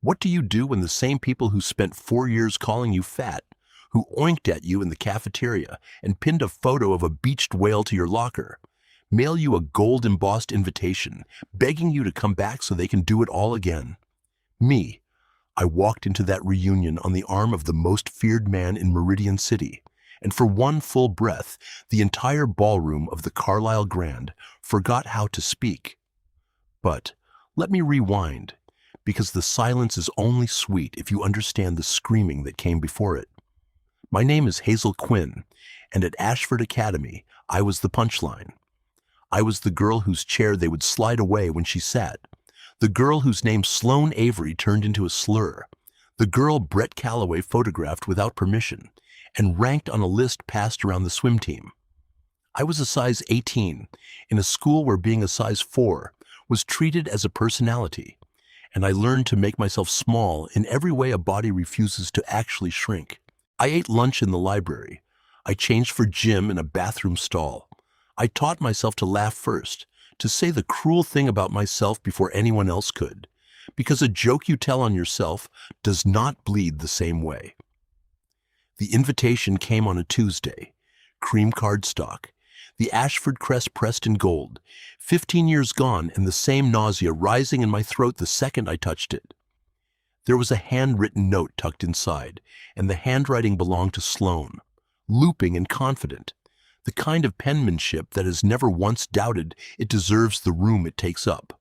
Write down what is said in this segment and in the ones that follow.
What do you do when the same people who spent 4 years calling you fat, who oinked at you in the cafeteria and pinned a photo of a beached whale to your locker, mail you a gold-embossed invitation, begging you to come back so they can do it all again? Me, I walked into that reunion on the arm of the most feared man in Meridian City, and for one full breath, the entire ballroom of the Carlisle Grand forgot how to speak. But let me rewind, because the silence is only sweet if you understand the screaming that came before it. My name is Hazel Quinn, and at Ashford Academy, I was the punchline. I was the girl whose chair they would slide away when she sat, the girl whose name Sloane Avery turned into a slur, the girl Brett Calloway photographed without permission and ranked on a list passed around the swim team. I was a size 18 in a school where being a size 4 was treated as a personality, and I learned to make myself small in every way a body refuses to actually shrink. I ate lunch in the library. I changed for gym in a bathroom stall. I taught myself to laugh first, to say the cruel thing about myself before anyone else could, because a joke you tell on yourself does not bleed the same way. The invitation came on a Tuesday, cream cardstock, the Ashford crest pressed in gold, 15 years gone and the same nausea rising in my throat the second I touched it. There was a handwritten note tucked inside, and the handwriting belonged to Sloane, looping and confident, the kind of penmanship that has never once doubted it deserves the room it takes up.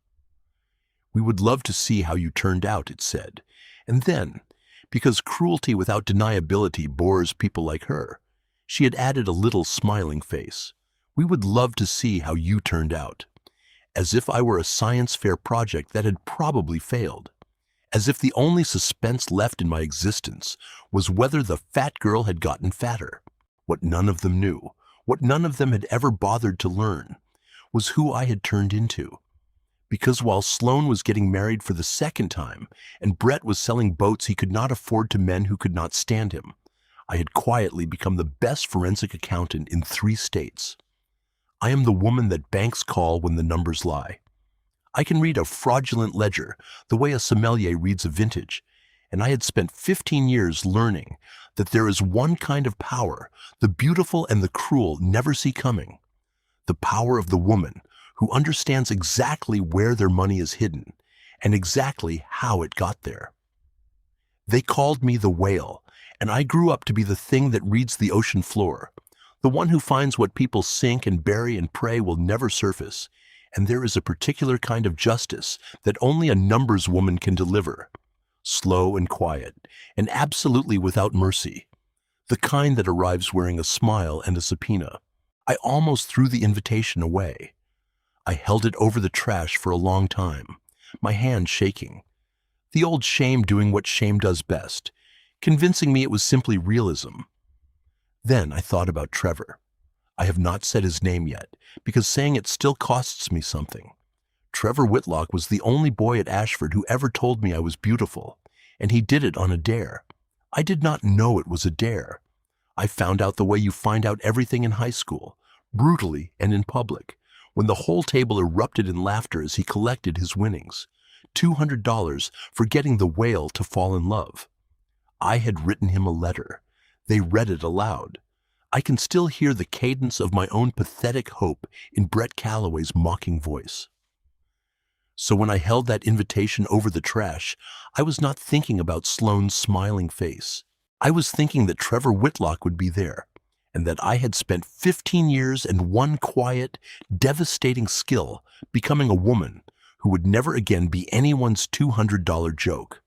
"We would love to see how you turned out," it said, and then, because cruelty without deniability bores people like her, she had added a little smiling face. "We would love to see how you turned out," as if I were a science fair project that had probably failed, as if the only suspense left in my existence was whether the fat girl had gotten fatter. What none of them knew, what none of them had ever bothered to learn, was who I had turned into. Because while Sloane was getting married for the second time, and Brett was selling boats he could not afford to men who could not stand him, I had quietly become the best forensic accountant in 3 states. I am the woman that banks call when the numbers lie. I can read a fraudulent ledger the way a sommelier reads a vintage, and I had spent 15 years learning that there is one kind of power the beautiful and the cruel never see coming, the power of the woman who understands exactly where their money is hidden and exactly how it got there. They called me the whale, and I grew up to be the thing that reads the ocean floor, the one who finds what people sink and bury and pray will never surface, and there is a particular kind of justice that only a numbers woman can deliver, slow and quiet, and absolutely without mercy, the kind that arrives wearing a smile and a subpoena. I almost threw the invitation away. I held it over the trash for a long time, my hand shaking. The old shame doing what shame does best, convincing me it was simply realism. Then I thought about Trevor. I have not said his name yet, because saying it still costs me something. Trevor Whitlock was the only boy at Ashford who ever told me I was beautiful, and he did it on a dare. I did not know it was a dare. I found out the way you find out everything in high school, brutally and in public, when the whole table erupted in laughter as he collected his winnings, $200 for getting the whale to fall in love. I had written him a letter. They read it aloud. I can still hear the cadence of my own pathetic hope in Brett Calloway's mocking voice. So when I held that invitation over the trash, I was not thinking about Sloane's smiling face. I was thinking that Trevor Whitlock would be there, and that I had spent 15 years and one quiet, devastating skill becoming a woman who would never again be anyone's $200 joke.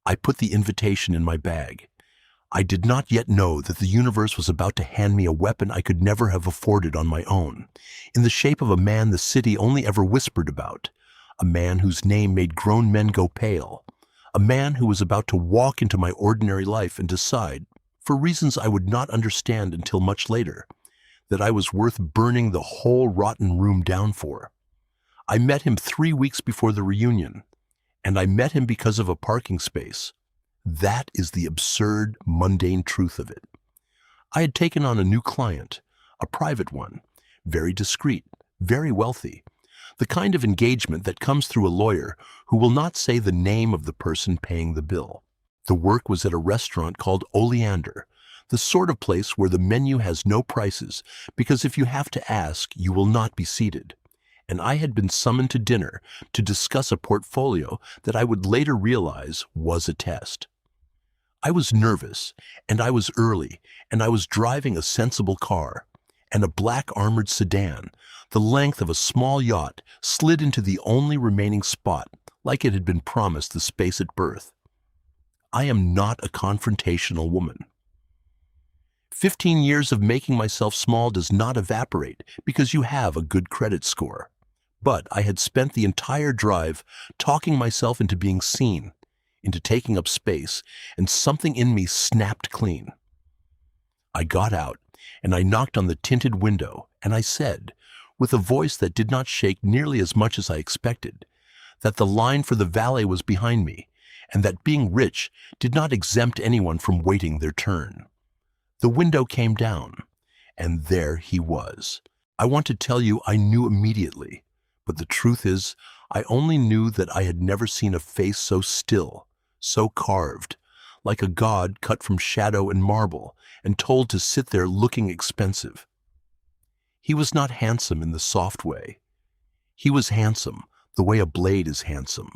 I put the invitation in my bag. I did not yet know that the universe was about to hand me a weapon I could never have afforded on my own, in the shape of a man the city only ever whispered about, a man whose name made grown men go pale, a man who was about to walk into my ordinary life and decide, for reasons I would not understand until much later, that I was worth burning the whole rotten room down for. I met him 3 weeks before the reunion, and I met him because of a parking space. That is the absurd, mundane truth of it. I had taken on a new client, a private one, very discreet, very wealthy, The kind of engagement that comes through a lawyer who will not say the name of the person paying the bill. The work was at a restaurant called Oleander, the sort of place where the menu has no prices, because if you have to ask, you will not be seated. And I had been summoned to dinner to discuss a portfolio that I would later realize was a test. I was nervous, and I was early, and I was driving a sensible car, and a black armored sedan, the length of a small yacht, slid into the only remaining spot, like it had been promised the space at birth. I am not a confrontational woman. 15 years of making myself small does not evaporate because you have a good credit score. But I had spent the entire drive talking myself into being seen, into taking up space, and something in me snapped clean. I got out, and I knocked on the tinted window, and I said, with a voice that did not shake nearly as much as I expected, that the line for the valet was behind me, and that being rich did not exempt anyone from waiting their turn. The window came down, and there he was. I want to tell you I knew immediately, but the truth is, I only knew that I had never seen a face so still, so carved, like a god cut from shadow and marble and told to sit there looking expensive. He was not handsome in the soft way. He was handsome the way a blade is handsome.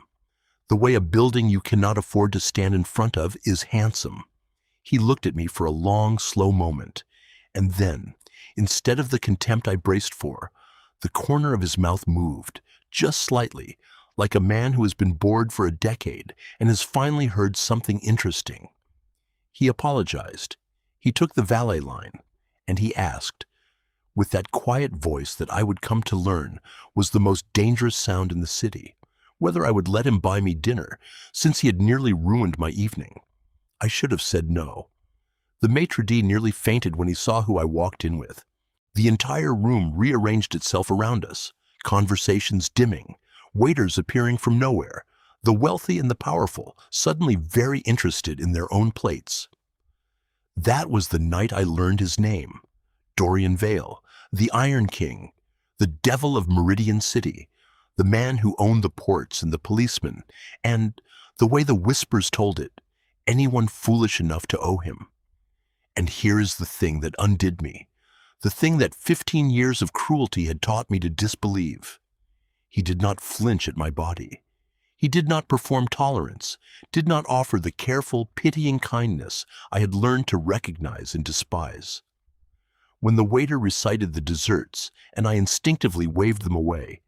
The way a building you cannot afford to stand in front of is handsome. He looked at me for a long, slow moment, and then, instead of the contempt I braced for, the corner of his mouth moved, just slightly, like a man who has been bored for a decade and has finally heard something interesting. He apologized. He took the valet line, and he asked, with that quiet voice that I would come to learn was the most dangerous sound in the city, whether I would let him buy me dinner, since he had nearly ruined my evening. I should have said no. The maitre d' nearly fainted when he saw who I walked in with. The entire room rearranged itself around us, conversations dimming, waiters appearing from nowhere, the wealthy and the powerful suddenly very interested in their own plates. That was the night I learned his name, Dorian Vale, the Iron King, the devil of Meridian City, the man who owned the ports and the policemen, and, the way the whispers told it, anyone foolish enough to owe him. And here is the thing that undid me, the thing that 15 years of cruelty had taught me to disbelieve. He did not flinch at my body. He did not perform tolerance, did not offer the careful, pitying kindness I had learned to recognize and despise. When the waiter recited the desserts and I instinctively waved them away,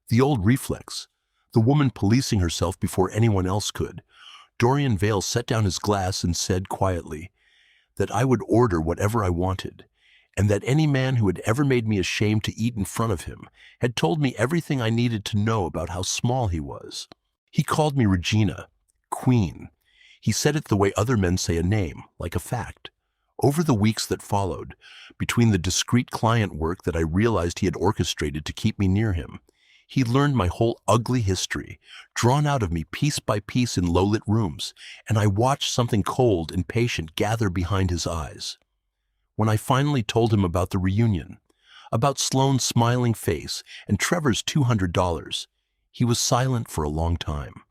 the old reflex, the woman policing herself before anyone else could, Dorian Vale set down his glass and said quietly that I would order whatever I wanted, and that any man who had ever made me ashamed to eat in front of him had told me everything I needed to know about how small he was. He called me Regina, Queen. He said it the way other men say a name, like a fact. Over the weeks that followed, between the discreet client work that I realized he had orchestrated to keep me near him, he learned my whole ugly history, drawn out of me piece by piece in low-lit rooms, and I watched something cold and patient gather behind his eyes. When I finally told him about the reunion, about Sloane's smiling face and Trevor's $200, he was silent for a long time.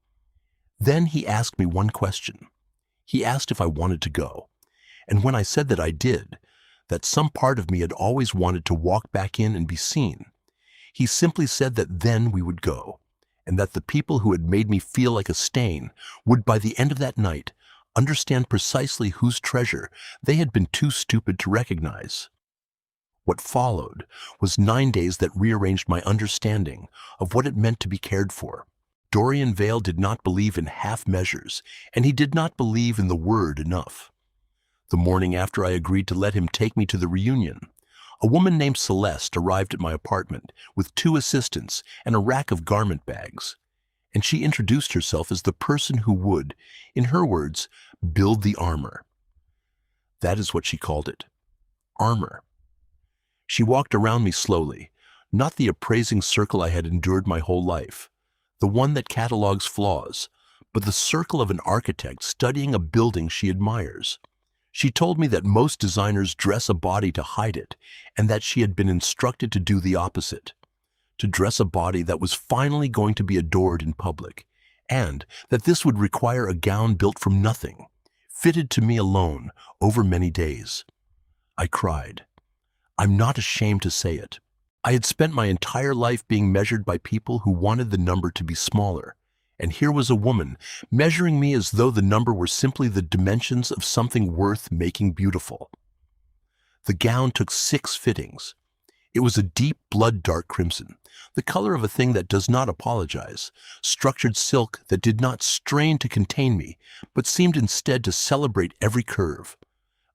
Then he asked me one question. He asked if I wanted to go, and when I said that I did, that some part of me had always wanted to walk back in and be seen, he simply said that then we would go, and that the people who had made me feel like a stain would by the end of that night understand precisely whose treasure they had been too stupid to recognize. What followed was 9 days that rearranged my understanding of what it meant to be cared for. Dorian Vale did not believe in half measures, and he did not believe in the word enough. The morning after I agreed to let him take me to the reunion, a woman named Celeste arrived at my apartment with 2 assistants and a rack of garment bags, and she introduced herself as the person who would, in her words, build the armor. That is what she called it, armor. She walked around me slowly, not the appraising circle I had endured my whole life, the one that catalogues flaws, but the circle of an architect studying a building she admires. She told me that most designers dress a body to hide it, and that she had been instructed to do the opposite, to dress a body that was finally going to be adored in public, and that this would require a gown built from nothing, fitted to me alone over many days. I cried. I'm not ashamed to say it. I had spent my entire life being measured by people who wanted the number to be smaller, and here was a woman measuring me as though the number were simply the dimensions of something worth making beautiful. The gown took 6 fittings. It was a deep blood-dark crimson, the color of a thing that does not apologize, structured silk that did not strain to contain me, but seemed instead to celebrate every curve.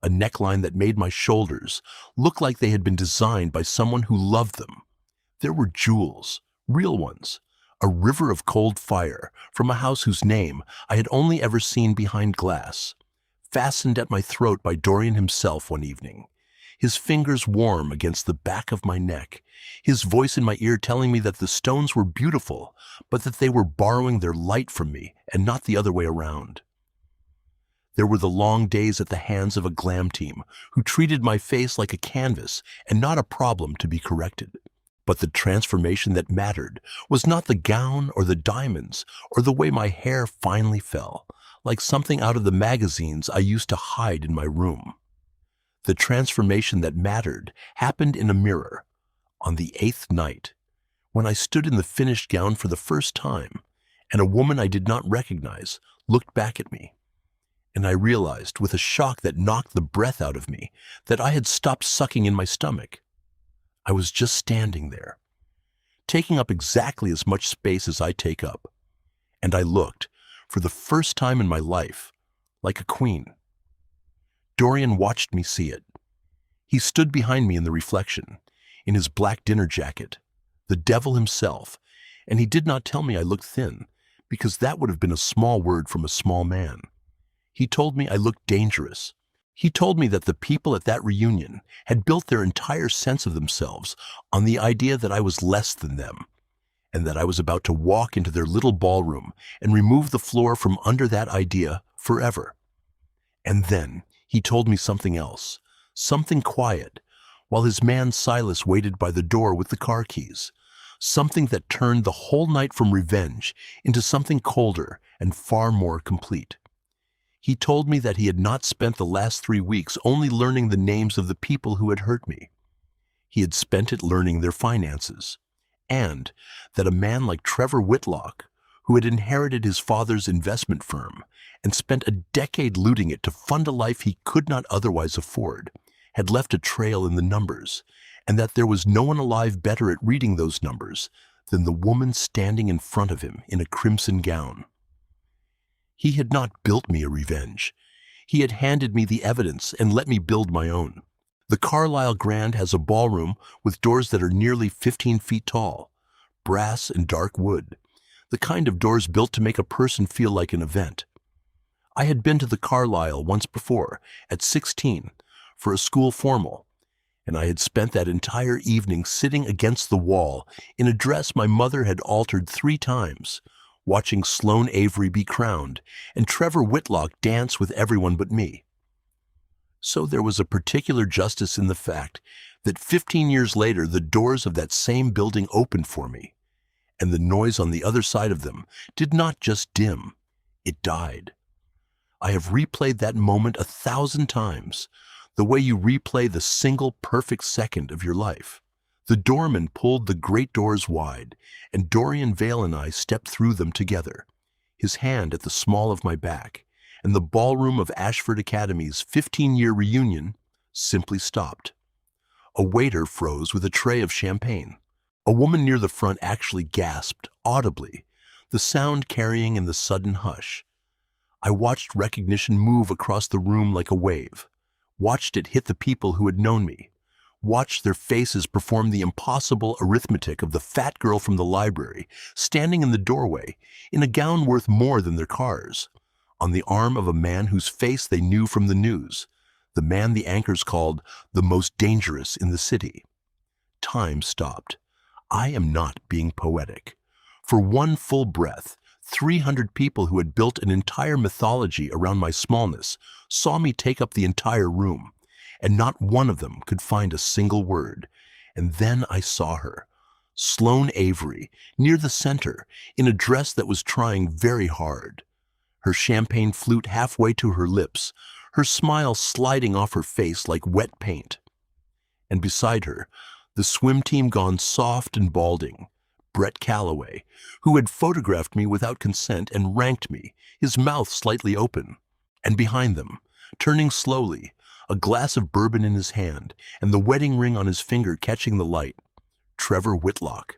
A neckline that made my shoulders look like they had been designed by someone who loved them. There were jewels, real ones, a river of cold fire from a house whose name I had only ever seen behind glass, fastened at my throat by Dorian himself one evening, his fingers warm against the back of my neck, his voice in my ear telling me that the stones were beautiful, but that they were borrowing their light from me and not the other way around. There were the long days at the hands of a glam team who treated my face like a canvas and not a problem to be corrected. But the transformation that mattered was not the gown or the diamonds or the way my hair finally fell, like something out of the magazines I used to hide in my room. The transformation that mattered happened in a mirror on the 8th night, when I stood in the finished gown for the first time, and a woman I did not recognize looked back at me. And I realized, with a shock that knocked the breath out of me, that I had stopped sucking in my stomach. I was just standing there, taking up exactly as much space as I take up. And I looked, for the first time in my life, like a queen. Dorian watched me see it. He stood behind me in the reflection, in his black dinner jacket, the devil himself, and he did not tell me I looked thin, because that would have been a small word from a small man. He told me I looked dangerous. He told me that the people at that reunion had built their entire sense of themselves on the idea that I was less than them, and that I was about to walk into their little ballroom and remove the floor from under that idea forever. And then he told me something else, something quiet, while his man Silas waited by the door with the car keys, something that turned the whole night from revenge into something colder and far more complete. He told me that he had not spent the last 3 weeks only learning the names of the people who had hurt me. He had spent it learning their finances, and that a man like Trevor Whitlock, who had inherited his father's investment firm and spent a decade looting it to fund a life he could not otherwise afford, had left a trail in the numbers, and that there was no one alive better at reading those numbers than the woman standing in front of him in a crimson gown. He had not built me a revenge. He had handed me the evidence and let me build my own. The Carlisle Grand has a ballroom with doors that are nearly 15 feet tall, brass and dark wood, the kind of doors built to make a person feel like an event. I had been to the Carlisle once before, at 16, for a school formal, and I had spent that entire evening sitting against the wall in a dress my mother had altered 3 times, watching Sloane Avery be crowned and Trevor Whitlock dance with everyone but me. So there was a particular justice in the fact that 15 years later the doors of that same building opened for me, and the noise on the other side of them did not just dim, it died. I have replayed that moment 1,000 times, the way you replay the single perfect second of your life. The doorman pulled the great doors wide, and Dorian Vale and I stepped through them together, his hand at the small of my back, and the ballroom of Ashford Academy's 15-year reunion simply stopped. A waiter froze with a tray of champagne. A woman near the front actually gasped, audibly, the sound carrying in the sudden hush. I watched recognition move across the room like a wave, watched it hit the people who had known me, watched their faces perform the impossible arithmetic of the fat girl from the library, standing in the doorway, in a gown worth more than their cars, on the arm of a man whose face they knew from the news, the man the anchors called the most dangerous in the city. Time stopped. I am not being poetic. For one full breath, 300 people who had built an entire mythology around my smallness saw me take up the entire room, and not one of them could find a single word. And then I saw her, Sloane Avery, near the center, in a dress that was trying very hard. Her champagne flute halfway to her lips, her smile sliding off her face like wet paint. And beside her, the swim team gone soft and balding, Brett Calloway, who had photographed me without consent and ranked me, his mouth slightly open. And behind them, turning slowly, a glass of bourbon in his hand and the wedding ring on his finger catching the light, Trevor Whitlock.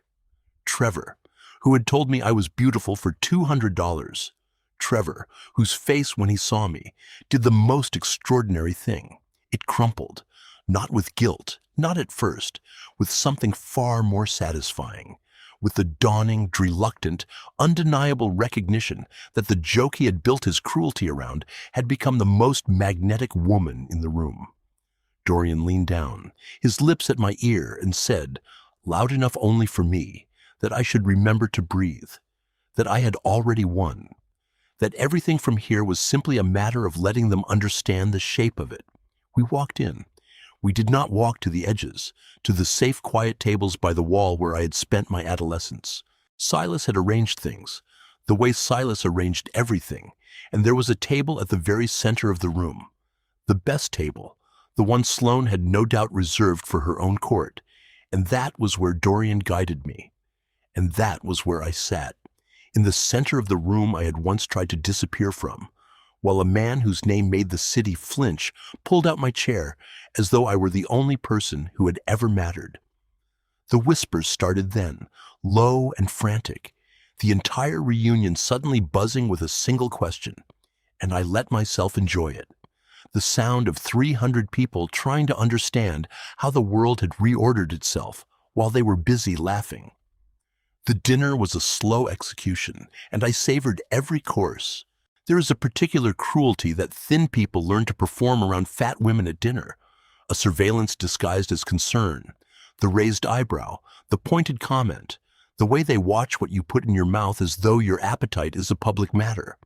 Trevor, who had told me I was beautiful for $200. Trevor, whose face when he saw me did the most extraordinary thing. It crumpled, not with guilt, not at first, with something far more satisfying, with the dawning, reluctant, undeniable recognition that the joke he had built his cruelty around had become the most magnetic woman in the room. Dorian leaned down, his lips at my ear, and said, loud enough only for me, that I should remember to breathe, that I had already won, that everything from here was simply a matter of letting them understand the shape of it. We walked in. We did not walk to the edges, to the safe, quiet tables by the wall where I had spent my adolescence. Silas had arranged things, the way Silas arranged everything, and there was a table at the very center of the room. The best table, the one Sloane had no doubt reserved for her own court, and that was where Dorian guided me. And that was where I sat, in the center of the room I had once tried to disappear from, while a man whose name made the city flinch pulled out my chair as though I were the only person who had ever mattered. The whispers started then, low and frantic, the entire reunion suddenly buzzing with a single question, and I let myself enjoy it. The sound of 300 people trying to understand how the world had reordered itself while they were busy laughing. The dinner was a slow execution, and I savored every course. There is a particular cruelty that thin people learn to perform around fat women at dinner, a surveillance disguised as concern, the raised eyebrow, the pointed comment, the way they watch what you put in your mouth as though your appetite is a public matter.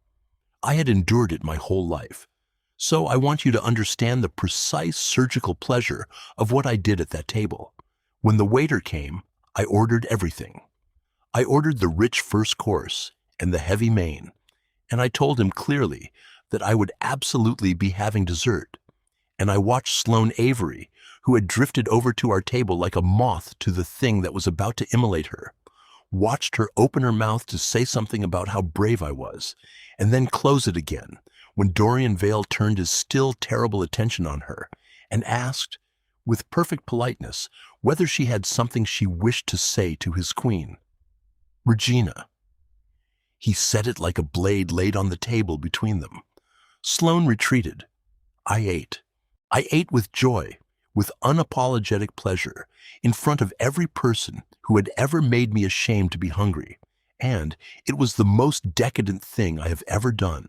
I had endured it my whole life, so I want you to understand the precise surgical pleasure of what I did at that table. When the waiter came, I ordered everything. I ordered the rich first course and the heavy main, and I told him clearly that I would absolutely be having dessert. And I watched Sloane Avery, who had drifted over to our table like a moth to the thing that was about to immolate her, watched her open her mouth to say something about how brave I was, and then close it again when Dorian Vale turned his still terrible attention on her and asked, with perfect politeness, whether she had something she wished to say to his queen. Regina. He said it like a blade laid on the table between them. Sloane retreated. I ate. I ate with joy, with unapologetic pleasure, in front of every person who had ever made me ashamed to be hungry, and it was the most decadent thing I have ever done.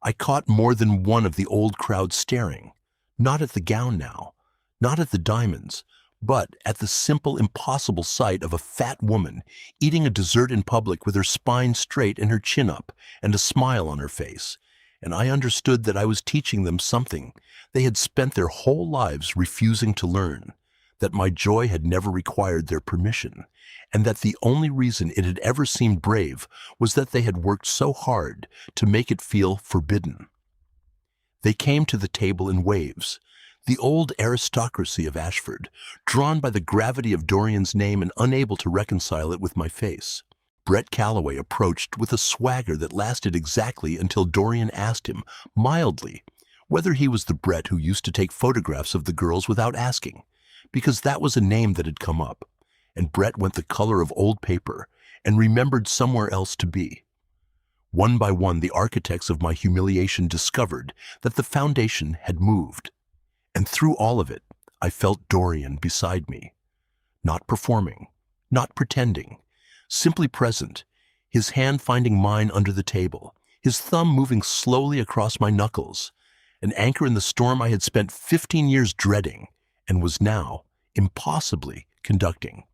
I caught more than one of the old crowd staring, not at the gown now, not at the diamonds, but at the simple, impossible sight of a fat woman eating a dessert in public with her spine straight and her chin up and a smile on her face, and I understood that I was teaching them something they had spent their whole lives refusing to learn, that my joy had never required their permission, and that the only reason it had ever seemed brave was that they had worked so hard to make it feel forbidden. They came to the table in waves, the old aristocracy of Ashford, drawn by the gravity of Dorian's name and unable to reconcile it with my face. Brett Calloway approached with a swagger that lasted exactly until Dorian asked him, mildly, whether he was the Brett who used to take photographs of the girls without asking, because that was a name that had come up, and Brett went the color of old paper and remembered somewhere else to be. One by one, the architects of my humiliation discovered that the foundation had moved. And through all of it, I felt Dorian beside me, not performing, not pretending, simply present, his hand finding mine under the table, his thumb moving slowly across my knuckles, an anchor in the storm I had spent 15 years dreading and was now impossibly conducting.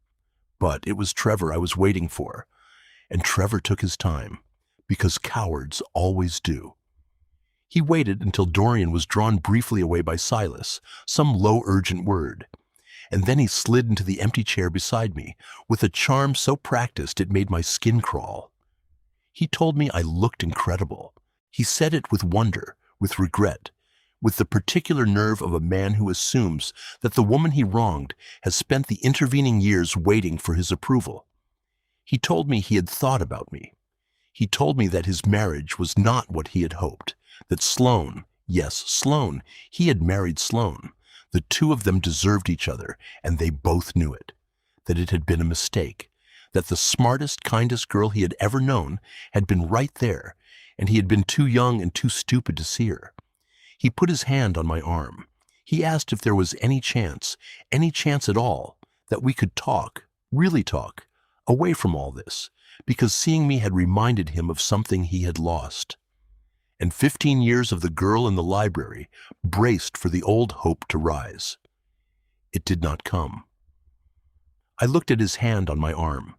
But it was Trevor I was waiting for, and Trevor took his time, because cowards always do. He waited until Dorian was drawn briefly away by Silas, some low urgent word, and then he slid into the empty chair beside me, with a charm so practiced it made my skin crawl. He told me I looked incredible. He said it with wonder, with regret, with the particular nerve of a man who assumes that the woman he wronged has spent the intervening years waiting for his approval. He told me he had thought about me. He told me that his marriage was not what he had hoped, that Sloane, yes, Sloane, he had married Sloane. The two of them deserved each other, and they both knew it, that it had been a mistake, that the smartest, kindest girl he had ever known had been right there, and he had been too young and too stupid to see her. He put his hand on my arm. He asked if there was any chance at all, that we could talk, really talk, away from all this, because seeing me had reminded him of something he had lost. And 15 years of the girl in the library braced for the old hope to rise. It did not come. I looked at his hand on my arm,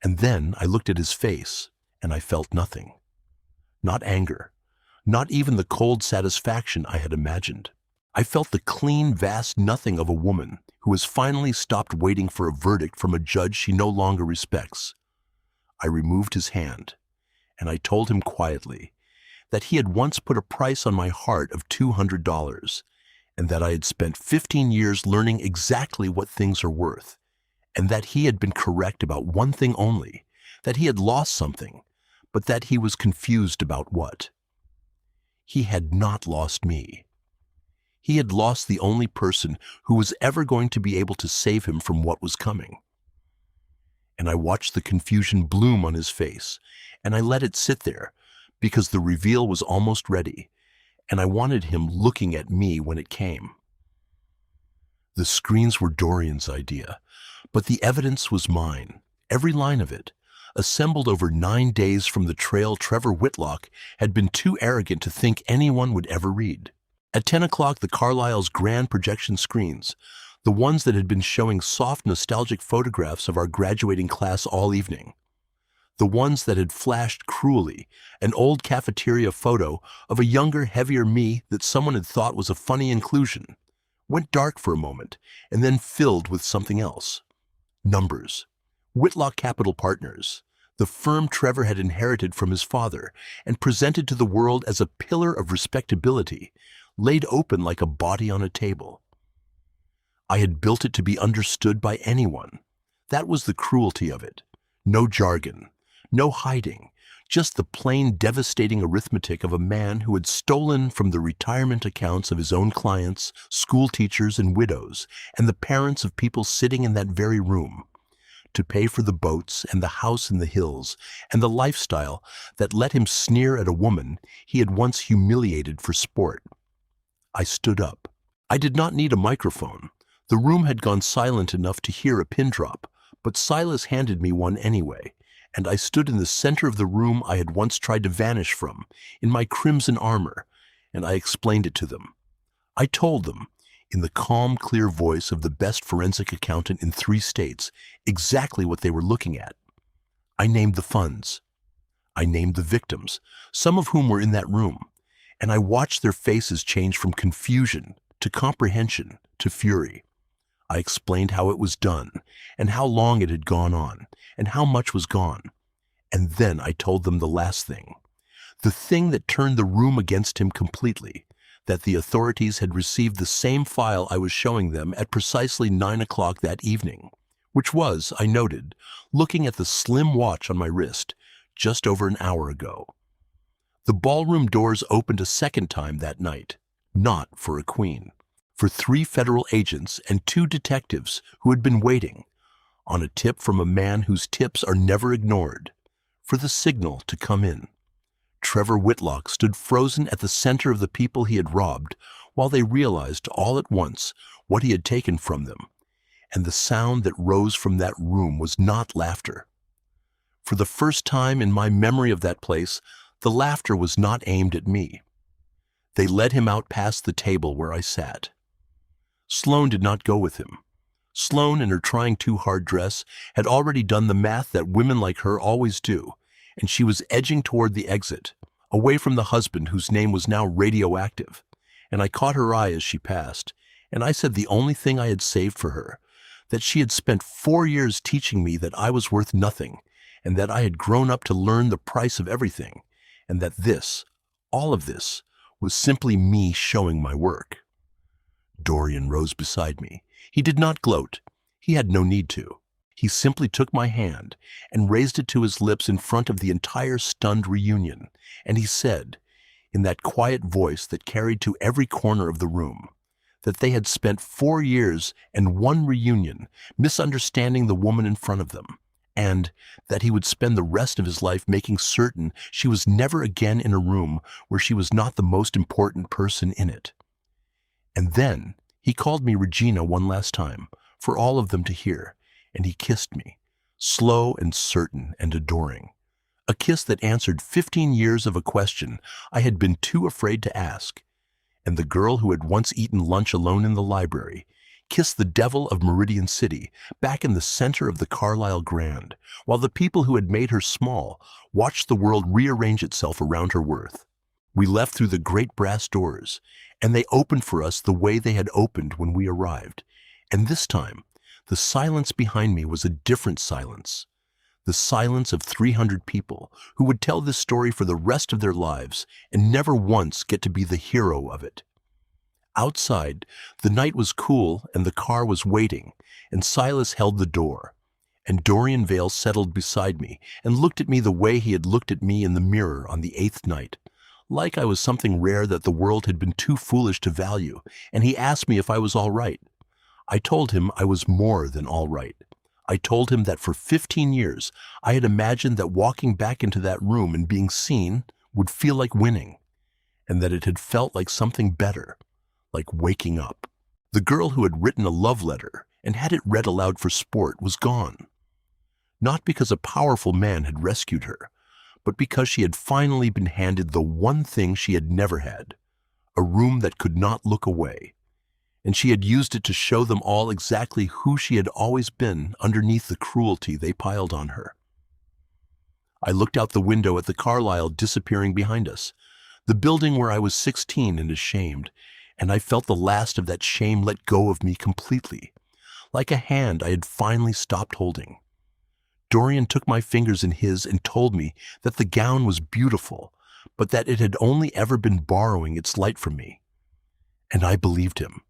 and then I looked at his face, and I felt nothing. Not anger, not even the cold satisfaction I had imagined. I felt the clean, vast nothing of a woman who has finally stopped waiting for a verdict from a judge she no longer respects. I removed his hand, and I told him quietly that he had once put a price on my heart of $200, and that I had spent 15 years learning exactly what things are worth, and that he had been correct about one thing only, that he had lost something, but that he was confused about what. He had not lost me. He had lost the only person who was ever going to be able to save him from what was coming. And I watched the confusion bloom on his face, and I let it sit there, because the reveal was almost ready, and I wanted him looking at me when it came. The screens were Dorian's idea, but the evidence was mine, every line of it, assembled over 9 days from the trail Trevor Whitlock had been too arrogant to think anyone would ever read. At 10 o'clock, the Carlisle's grand projection screens, the ones that had been showing soft, nostalgic photographs of our graduating class all evening, the ones that had flashed cruelly an old cafeteria photo of a younger, heavier me that someone had thought was a funny inclusion, went dark for a moment and then filled with something else. Numbers. Whitlock Capital Partners, the firm Trevor had inherited from his father and presented to the world as a pillar of respectability, laid open like a body on a table. I had built it to be understood by anyone. That was the cruelty of it. No jargon, no hiding, just the plain devastating arithmetic of a man who had stolen from the retirement accounts of his own clients, school teachers and widows, and the parents of people sitting in that very room, to pay for the boats and the house in the hills and the lifestyle that let him sneer at a woman he had once humiliated for sport. I stood up. I did not need a microphone. The room had gone silent enough to hear a pin drop, but Silas handed me one anyway, and I stood in the center of the room I had once tried to vanish from, in my crimson armor, and I explained it to them. I told them, in the calm, clear voice of the best forensic accountant in 3 states, exactly what they were looking at. I named the funds. I named the victims, some of whom were in that room, and I watched their faces change from confusion to comprehension to fury. I explained how it was done, and how long it had gone on, and how much was gone. And then I told them the last thing, the thing that turned the room against him completely, that the authorities had received the same file I was showing them at precisely 9 o'clock that evening, which was, I noted, looking at the slim watch on my wrist, just over an hour ago. The ballroom doors opened a second time that night, not for a queen, for 3 federal agents and 2 detectives who had been waiting, on a tip from a man whose tips are never ignored, for the signal to come in. Trevor Whitlock stood frozen at the center of the people he had robbed while they realized all at once what he had taken from them, and the sound that rose from that room was not laughter. For the first time in my memory of that place, the laughter was not aimed at me. They led him out past the table where I sat. Sloane did not go with him. Sloane, in her trying too hard dress, had already done the math that women like her always do, and she was edging toward the exit, away from the husband whose name was now radioactive, and I caught her eye as she passed, and I said the only thing I had saved for her, that she had spent 4 years teaching me that I was worth nothing, and that I had grown up to learn the price of everything, and that this, all of this, was simply me showing my work. Dorian rose beside me. He did not gloat. He had no need to. He simply took my hand and raised it to his lips in front of the entire stunned reunion, and he said, in that quiet voice that carried to every corner of the room, that they had spent 4 years and one reunion misunderstanding the woman in front of them, and that he would spend the rest of his life making certain she was never again in a room where she was not the most important person in it. And then he called me Regina one last time, for all of them to hear, and he kissed me, slow and certain and adoring. A kiss that answered 15 years of a question I had been too afraid to ask. And the girl who had once eaten lunch alone in the library kissed the devil of Meridian City back in the center of the Carlisle Grand, while the people who had made her small watched the world rearrange itself around her worth. We left through the great brass doors, and they opened for us the way they had opened when we arrived. And this time, the silence behind me was a different silence. The silence of 300 people who would tell this story for the rest of their lives and never once get to be the hero of it. Outside, the night was cool and the car was waiting, and Silas held the door. And Dorian Vale settled beside me and looked at me the way he had looked at me in the mirror on the 8th night, like I was something rare that the world had been too foolish to value, and he asked me if I was all right. I told him I was more than all right. I told him that for 15 years I had imagined that walking back into that room and being seen would feel like winning, and that it had felt like something better, like waking up. The girl who had written a love letter and had it read aloud for sport was gone. Not because a powerful man had rescued her, but because she had finally been handed the one thing she had never had, a room that could not look away. And she had used it to show them all exactly who she had always been underneath the cruelty they piled on her. I looked out the window at the Carlisle disappearing behind us, the building where I was 16 and ashamed, and I felt the last of that shame let go of me completely, like a hand I had finally stopped holding. Dorian took my fingers in his and told me that the gown was beautiful, but that it had only ever been borrowing its light from me. And I believed him,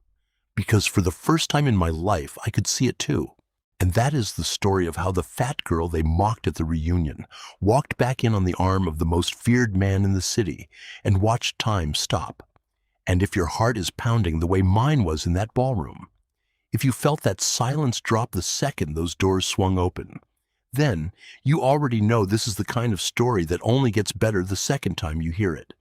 because for the first time in my life I could see it too. And that is the story of how the fat girl they mocked at the reunion walked back in on the arm of the most feared man in the city and watched time stop. And if your heart is pounding the way mine was in that ballroom, if you felt that silence drop the second those doors swung open, then you already know this is the kind of story that only gets better the second time you hear it.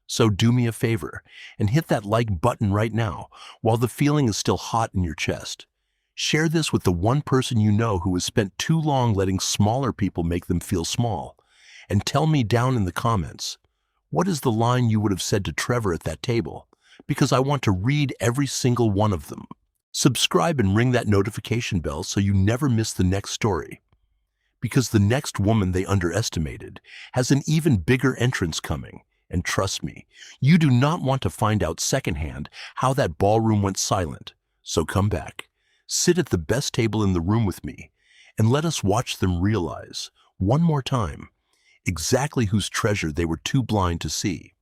So do me a favor and hit that like button right now while the feeling is still hot in your chest. Share this with the one person you know who has spent too long letting smaller people make them feel small. And tell me down in the comments, what is the line you would have said to Trevor at that table? Because I want to read every single one of them. Subscribe and ring that notification bell so you never miss the next story. Because the next woman they underestimated has an even bigger entrance coming. And trust me, you do not want to find out secondhand how that ballroom went silent. So come back, sit at the best table in the room with me, and let us watch them realize, one more time, exactly whose treasure they were too blind to see.